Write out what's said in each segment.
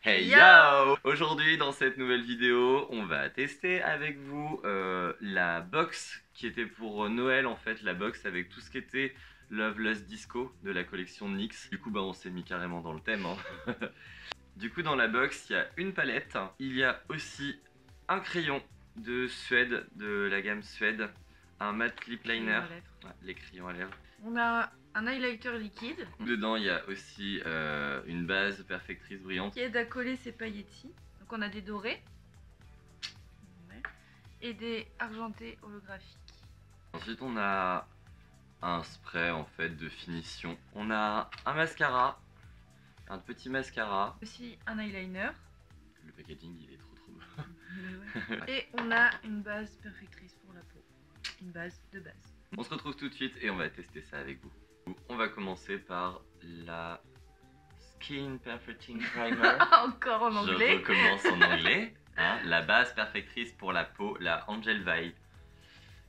Hey yo! Aujourd'hui dans cette nouvelle vidéo, on va tester avec vous la box qui était pour Noël en fait, la box avec tout ce qui était Loveless Disco de la collection NYX. Du coup on s'est mis carrément dans le thème. Hein. Du coup dans la box il y a une palette, il y a aussi un crayon de Suède, de la gamme Suède, un matte lip liner, les crayons à lèvres. On a un highlighter liquide. Dedans, il y a aussi une base perfectrice brillante qui aide à coller ses paillettes. Donc on a des dorés et des argentés holographiques. Ensuite, on a un spray en fait de finition. On a un mascara, un petit mascara. Aussi un eyeliner. Le packaging, il est trop beau. Ouais. Et on a une base perfectrice pour la peau. Une base de base. On se retrouve tout de suite et on va tester ça avec vous. On va commencer par la Skin Perfecting Primer. Encore en anglais. Je recommence en anglais. Hein, la base perfectrice pour la peau, la Angel Vibe.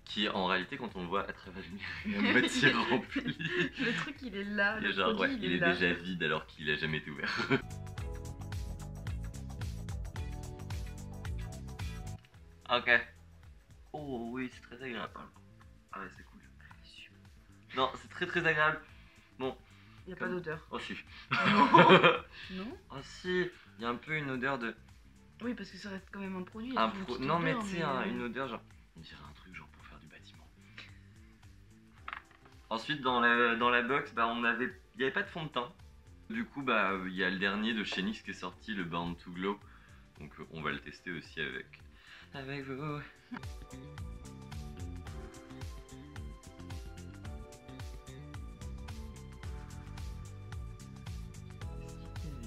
Qui en réalité, quand on le voit à travers le lumière, est à moitié rempli. Le truc, il est là. Et genre, ouais, il est déjà vide alors qu'il a jamais été ouvert. Ok. Oh oui, c'est très agréable. Ah ouais, c'est cool. Non, c'est très agréable. Bon. Il n'y a pas d'odeur. Oh si. Non. Non. Oh si, il y a un peu une odeur de... Oui, parce que ça reste quand même un produit. Non mais tu sais, une odeur genre... On dirait un truc genre pour faire du bâtiment. Ensuite, dans la box, bah, il n'y avait pas de fond de teint. Du coup, bah, il y a le dernier de chez NYX qui est sorti, le Born to Glow. Donc on va le tester aussi avec vous.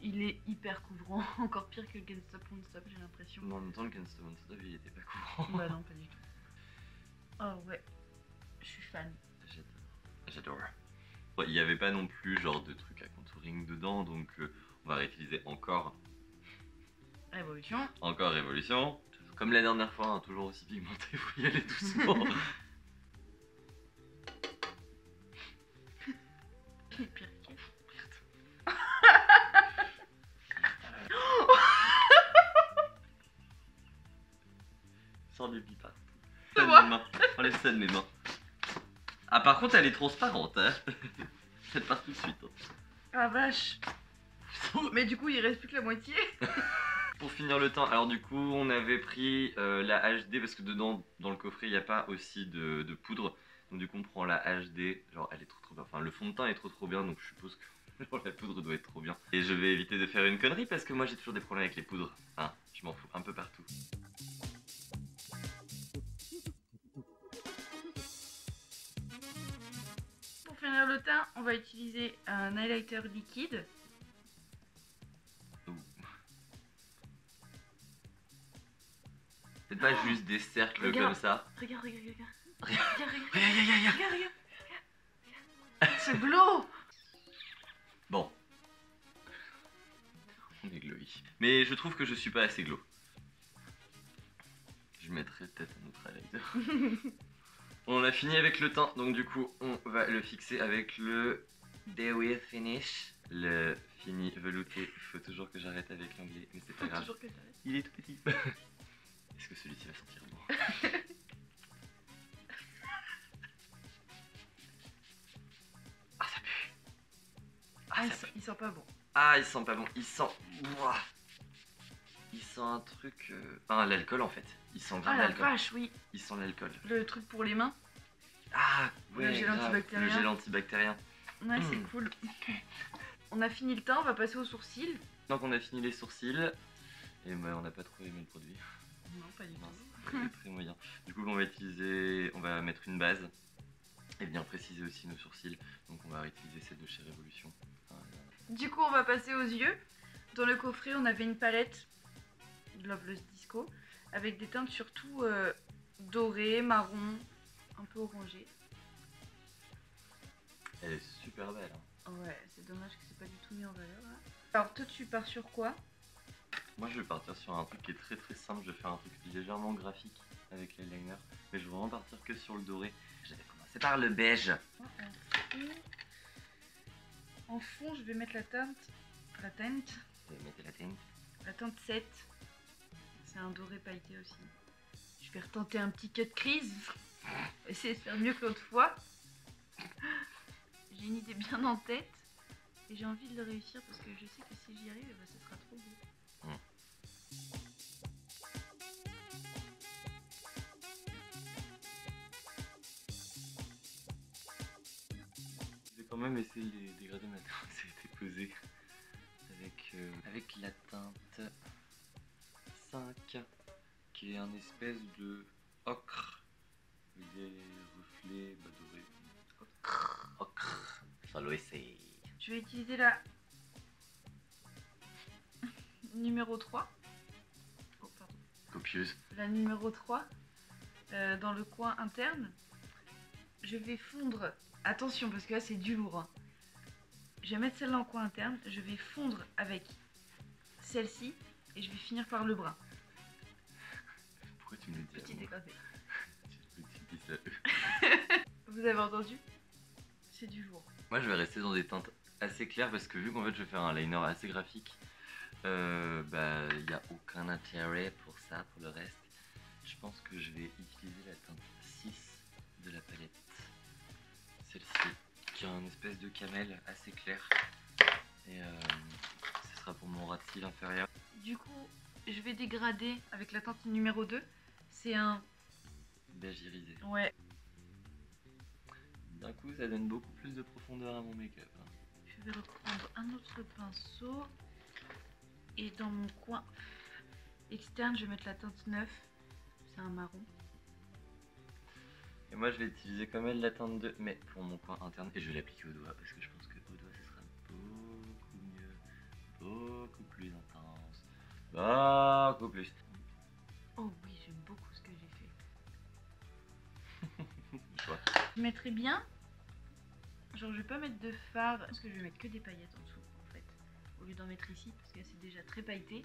Il est hyper couvrant, encore pire que le Can't Stop Won't Stop, j'ai l'impression. Mais en même temps, le Can't Stop Won't Stop, il était pas couvrant. Bah non, pas du tout. Oh ouais, je suis fan. J'adore. Il n'y avait pas non plus genre de trucs à contouring dedans, donc on va réutiliser encore. Révolution. Encore Révolution. Comme la dernière fois, hein, toujours aussi pigmenté, faut y aller doucement. Pire. Sans les billes partout. C'est moi. Enlève ça de mes mains. Ah par contre elle est transparente hein. Faites part tout de suite. Ah vache. Mais du coup il reste plus que la moitié. Pour finir le teint, alors du coup on avait pris la HD parce que dedans dans le coffret il n'y a pas aussi de poudre. Donc du coup on prend la HD, genre elle est trop bien. Enfin le fond de teint est trop bien donc je suppose que genre, la poudre doit être trop bien. Et je vais éviter de faire une connerie parce que moi j'ai toujours des problèmes avec les poudres. Hein, je m'en fous un peu partout. Pour finir le teint, on va utiliser un highlighter liquide. C'est pas juste des cercles comme ça. Regarde. Regarde. C'est glow. Bon. On est glowy. Mais je trouve que je suis pas assez glow. Je mettrai peut-être un autre highlighter. On a fini avec le teint, donc du coup on va le fixer avec le Dewy Finish. Le fini velouté. Il faut toujours que j'arrête avec l'anglais, mais c'est pas grave. Il est tout petit. Est-ce que celui-ci va sentir bon? Ah ça pue. Ah, il sent pas bon. Ah il sent pas bon, il sent... Ouah. Il sent un truc... Ah l'alcool en fait. Il sent vraiment l'alcool. Ah la vache, oui. Il sent l'alcool. Le truc pour les mains. Ah ouais, le gel antibactérien. Le gel antibactérien. Ouais, c'est cool. On a fini le teint, on va passer aux sourcils. Donc on a fini les sourcils. Et bah, on n'a pas trop aimé le produit. Non, pas du tout. C'est très moyen. Du coup on va mettre une base. Et bien préciser aussi nos sourcils. Donc on va réutiliser celle de chez Révolution. Du coup on va passer aux yeux. Dans le coffret on avait une palette Loveless Disco avec des teintes surtout dorées, marron, un peu orangées. Elle est super belle. Hein. Ouais, c'est dommage que c'est pas du tout mis en valeur là. Alors toi tu pars sur quoi? Moi je vais partir sur un truc qui est très simple. Je vais faire un truc légèrement graphique avec l'eyeliner. Mais je vais vraiment partir que sur le doré. J'avais commencé par le beige. En fond je vais mettre la teinte. Mettez la teinte. teinte 7. C'est un doré pailleté aussi. Je vais retenter un petit cut crise. Essayer de faire mieux que l'autre fois. J'ai une idée bien en tête. Et j'ai envie de le réussir parce que je sais que si j'y arrive, bah, ce sera trop beau. J'ai quand même essayé de les dégrader maintenant que ça a été posé. Avec la teinte 5 qui est un espèce de ocre avec des reflets dorés. Ocre, ça le essaye. Je vais utiliser la numéro 3. Oh, pardon. Copieuse. La numéro 3 dans le coin interne. Je vais fondre. Attention parce que là c'est du lourd. Hein. Je vais mettre celle-là en coin interne. Je vais fondre avec celle-ci et je vais finir par le brun. Pourquoi tu me le dis? Petit dégradé. Tu dis ça à eux. Vous avez entendu? C'est du lourd. Moi je vais rester dans des teintes assez claires parce que vu qu'en fait je vais faire un liner assez graphique, il n'y a aucun intérêt pour ça, pour le reste. Je pense que je vais utiliser la teinte 6 de la palette. Celle-ci, qui a un espèce de camel assez clair. Et ce sera pour mon ras de cils inférieur. Du coup, je vais dégrader avec la teinte numéro 2. C'est un... Beige irisé. Ouais. D'un coup, ça donne beaucoup plus de profondeur à mon make-up. Hein. Je vais reprendre un autre pinceau. Et dans mon coin externe, je vais mettre la teinte 9. C'est un marron. Et moi, je vais utiliser comme elle la teinte 2, mais pour mon coin interne. Et je vais l'appliquer au doigt, parce que je pense que au doigt, ce sera beaucoup mieux. Beaucoup plus intense. Beaucoup plus. Oh oui, j'aime beaucoup ce que j'ai fait. Je vois. Je mettrai bien... Genre, je vais pas mettre de fard, parce que je vais mettre que des paillettes en dessous, en fait. Au lieu d'en mettre ici, parce que c'est déjà très pailleté.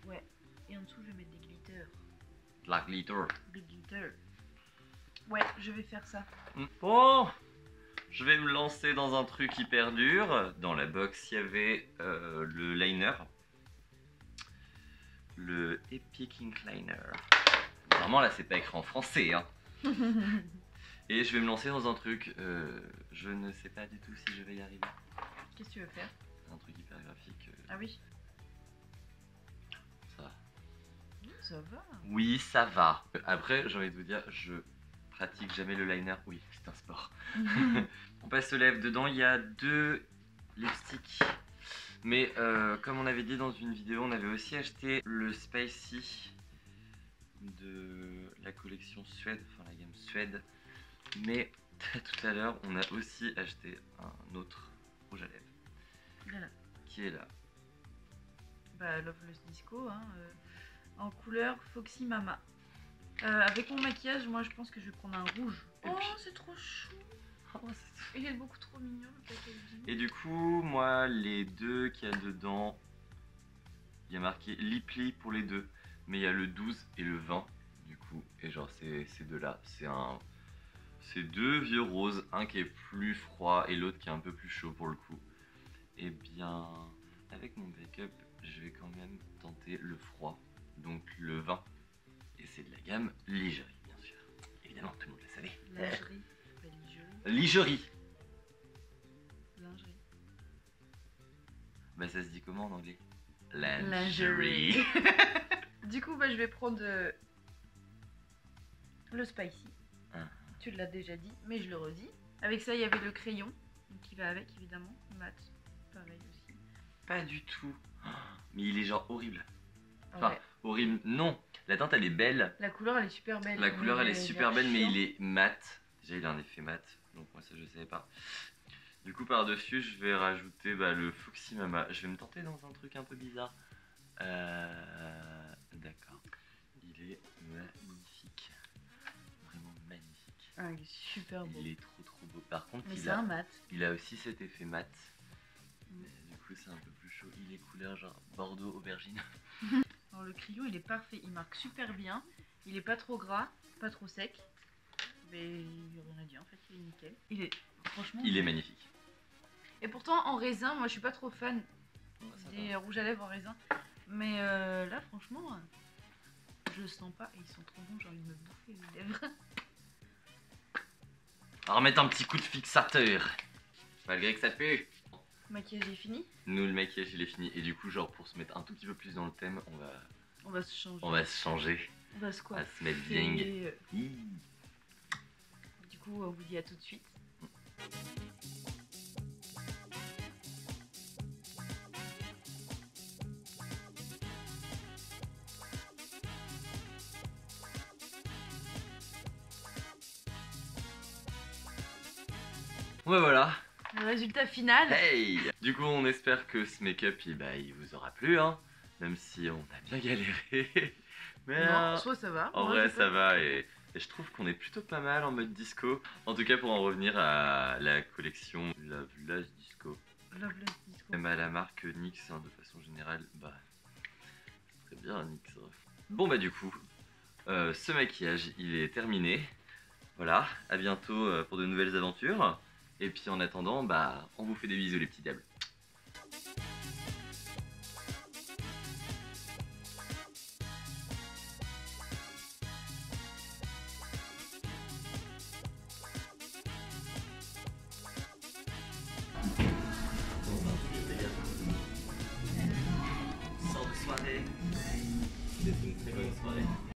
Ouais. Et en dessous, je vais mettre des glitters. De la glitter. Des glitters. Ouais, je vais faire ça. Bon, je vais me lancer dans un truc hyper dur. Dans la box, il y avait le liner. Le Epic Ink Liner. Vraiment, là, c'est pas écrit en français. Hein. Et je vais me lancer dans un truc. Je ne sais pas du tout si je vais y arriver. Qu'est-ce que tu veux faire? Un truc hyper graphique. Ah oui. Ça va. Ça va. Oui, ça va. Après, j'ai envie de vous dire, je pratique jamais le liner. Oui, c'est un sport. On passe aux lèvres. Dedans, il y a 2 lipsticks. Mais comme on avait dit dans une vidéo, on avait aussi acheté le Spicy de la collection Suède, enfin la gamme Suède. Mais tout à l'heure, on a aussi acheté un autre rouge à lèvres. Voilà. Qui est là. Bah, Loveless Disco, hein, en couleur Foxy Mama. Avec mon maquillage, moi je pense que je vais prendre un rouge. Et Oh, puis- c'est trop chou. Oh, c'est- Il est beaucoup trop mignon le packaging. Et du coup, moi, les 2 qu'il y a dedans, il y a marqué Lipli pour les 2. Mais il y a le 12 et le 20, du coup. Et genre, ces deux-là, c'est 2 vieux roses. Un qui est plus froid et l'autre qui est un peu plus chaud pour le coup. Et bien, avec mon make-up, je vais quand même tenter le froid. Donc le 20. Et c'est de la gamme Lingerie, bien sûr. Évidemment, tout le monde le savait. Lingerie, pas lingerie. Lingerie. Lingerie. Bah ça se dit comment en anglais? Lingerie. Du coup, bah, je vais prendre le Spicy. Ah. Tu l'as déjà dit, mais je le redis. Avec ça, il y avait le crayon qui va avec, évidemment. Mat, pareil aussi. Pas du tout. Oh, mais il est genre horrible. Enfin, Ouais. horrible, non. La teinte elle est belle. La couleur, elle est super belle. La couleur elle est super belle, mais il est mat. Déjà il a un effet mat, donc moi ça je savais pas. Du coup par dessus je vais rajouter le Foxy Mama. Je vais me tenter dans un truc un peu bizarre. D'accord. Il est magnifique. Vraiment magnifique. Ah, il est super beau. Il est trop beau. Par contre Mais c'est un mat. il a aussi cet effet mat. Mais du coup c'est un peu plus chaud. Il est couleur genre Bordeaux aubergine. Alors, le crayon, il est parfait. Il marque super bien. Il est pas trop gras, pas trop sec. Mais il n'y a rien à dire en fait. Il est nickel. Il est franchement. Il est magnifique. Et pourtant, en raisin, moi je suis pas trop fan Ça des va. rouges à lèvres en raisin. Mais là, franchement, je le sens pas et ils sont trop bons. J'ai envie de me bouffer les lèvres. On va remettre un petit coup de fixateur. Malgré que ça pue. Maquillage est fini. Nous, le maquillage, il est fini. Et du coup, genre, pour se mettre un tout petit peu plus dans le thème, On va se changer. on va se changer. On va se On coiffer. va se mettre bien. Du coup, on vous dit à tout de suite. Ouais, voilà. Le résultat final. Hey! Du coup, on espère que ce make-up, il vous aura plu, hein. Même si on a bien galéré. Mais Non, soit ça va. en Moi, vrai, j'ai ça pas- va. Et je trouve qu'on est plutôt pas mal en mode disco. En tout cas, pour en revenir à la collection Love Lost Disco. Loveless Disco. Même à la marque NYX, hein, de façon générale, bah, c'est très bien NYX. Hein. Bon, bah, du coup, ce maquillage, il est terminé. Voilà, à bientôt pour de nouvelles aventures. Et puis en attendant, bah, on vous fait des bisous les petits diables.